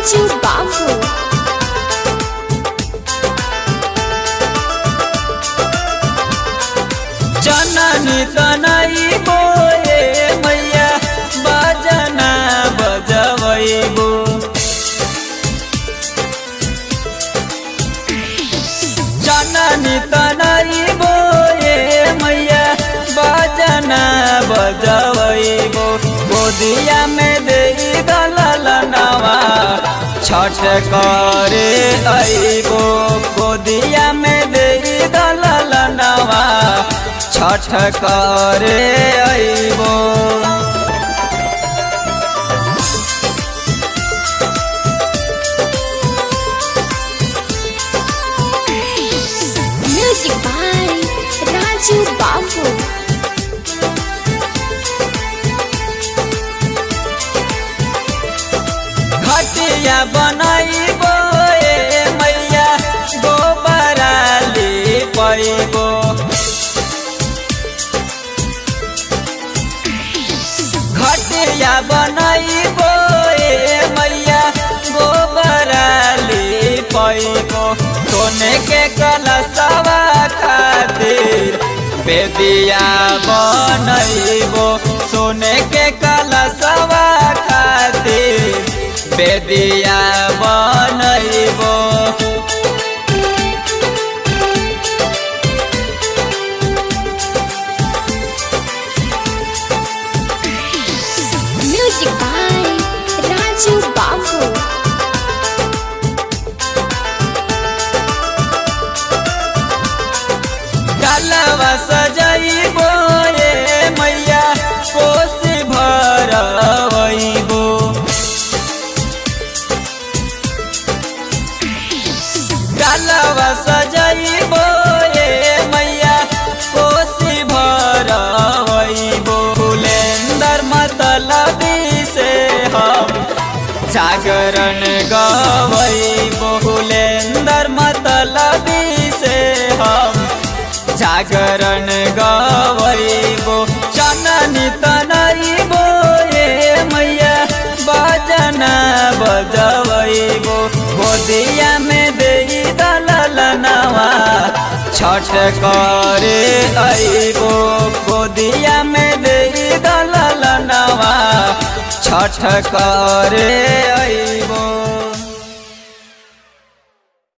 राजू बाबू। जननी तनई बोए मैया बजना बजबो। जननी तनई बोए मैया बजना बजबो। गोदिया में दे दलनवा छठ करे अइबो। गोदिया में दे दलनवा छठ करे अइबो। म्यूजिक बाय राजू बाबू। घटिया बनइबो ए मैया गोबरा लिपइबो। घटिया बनइबो ए मैया गोबरा लिपइबो। सोने के कलशवा खातिर बेदिया बनइबो। सोने के कलशवा खातिर बेदिया बनइबो। म्यूजिक बाय राजू बाबू। डालवा सजइबो ए मैया कोसी भरइबो। डालवा सजइबो ए मैया कोसी भरइबो। फुलेंदर मतलबी से हम जागरण गवइबो। फुलेंदर मतलबी से हम जागरण गवइबो। जननी तनइबो ए मैया बजना बजबो। गोदिया में दे दलनवा छठ करे अइबो। गोदिया में दे दलनवा छठ करे अइबो।